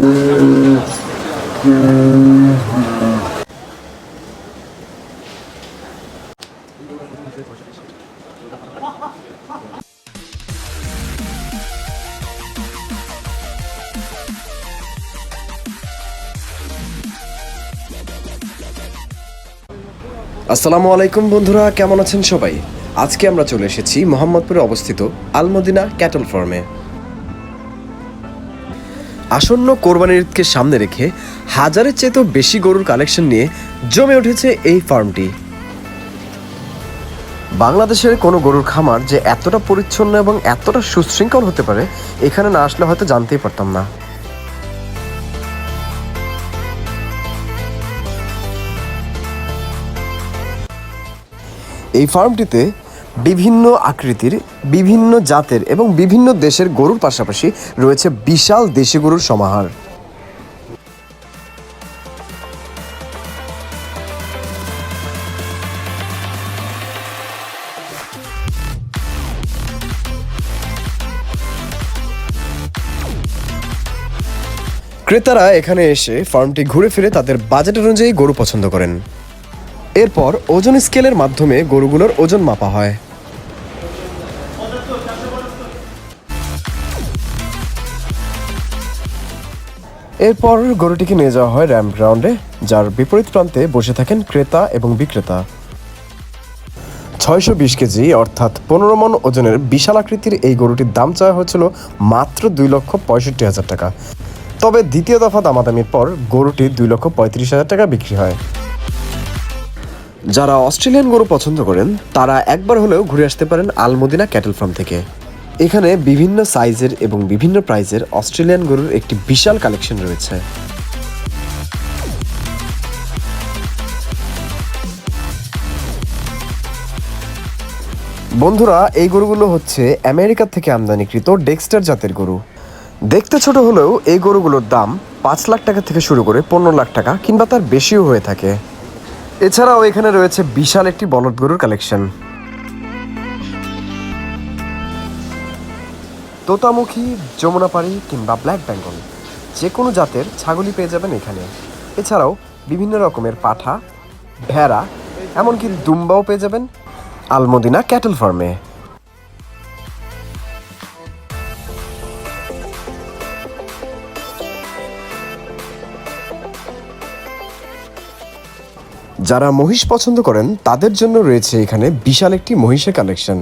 আসসালামু আলাইকুম বন্ধুরা, কেমন আছেন সবাই? আজকে আমরা চলে এসেছি মোহাম্মদপুরে অবস্থিত আল-মদিনা ক্যাটল ফার্মে। আসন্ন কোরবানির ঈদকে সামনে রেখে হাজারের চেয়েও বেশি গরুর কালেকশন নিয়ে জমে উঠেছে এই ফার্মটি। বাংলাদেশের কোনো গরুর খামার যে এতটা পরিচ্ছন্ন এবং এতটা সুশৃঙ্খল হতে পারে, এখানে না আসলে হয়তো জানতেই পারতাম না। এই ফার্মটিতে বিভিন্ন আকৃতির, বিভিন্ন জাতের এবং বিভিন্ন দেশের গরুর পাশাপাশি রয়েছে বিশাল দেশি গরুর সমাহার। ক্রেতারা এখানে এসে ফার্মটি ঘুরে ফিরে তাদের বাজেট অনুযায়ী গরু পছন্দ করেন। এরপর ওজন স্কেলের মাধ্যমে গরুগুলোর ওজন মাপা হয়। এরপর গরুটিকে নিয়ে যাওয়া হয় র্যাম্প গ্রাউন্ডে, যার বিপরীত প্রান্তে বসে থাকেন ক্রেতা এবং বিক্রেতা। 620 কেজি অর্থাৎ 15 মণ ওজনের বিশাল আকৃতির এই গরুটির দাম চাওয়া হয়েছিল মাত্র 2,65,000 টাকা। তবে দ্বিতীয় দফা দামাদামির পর গরুটি 2,35,000 টাকা বিক্রি হয়। যারা অস্ট্রেলিয়ান গরু পছন্দ করেন তারা একবার হলেও ঘুরে আসতে পারেন আল-মদিনা ক্যাটল ফার্ম থেকে। এখানে বিভিন্ন সাইজের এবং বিভিন্ন প্রাইজের অস্ট্রেলিয়ান গরুর একটি বিশাল কালেকশন রয়েছে। বন্ধুরা, এই গরুগুলো হচ্ছে আমেরিকা থেকে আমদানিকৃত ডেক্সটার জাতের গরু। দেখতে ছোট হলেও এই গরুগুলোর দাম 5 লাখ টাকা থেকে শুরু করে 15 লাখ টাকা কিংবা তার বেশিও হয়ে থাকে। এছাড়াও এখানে রয়েছে বিশাল একটি বলদ গরুর কালেকশন। তোতামুখী, যমুনাপাড়ি কিংবা ব্ল্যাক বেঙ্গল যে কোনো জাতের ছাগলই পেয়ে যাবেন এখানে। এছাড়াও বিভিন্ন রকমের পাঠা, ভেড়া, এমনকি দুম্বাও পেয়ে যাবেন আল-মদিনা ক্যাটল ফার্মে। যারা মহিষ পছন্দ করেন তাদের জন্য রয়েছে এখানে বিশাল একটি মহিষের কালেকশন।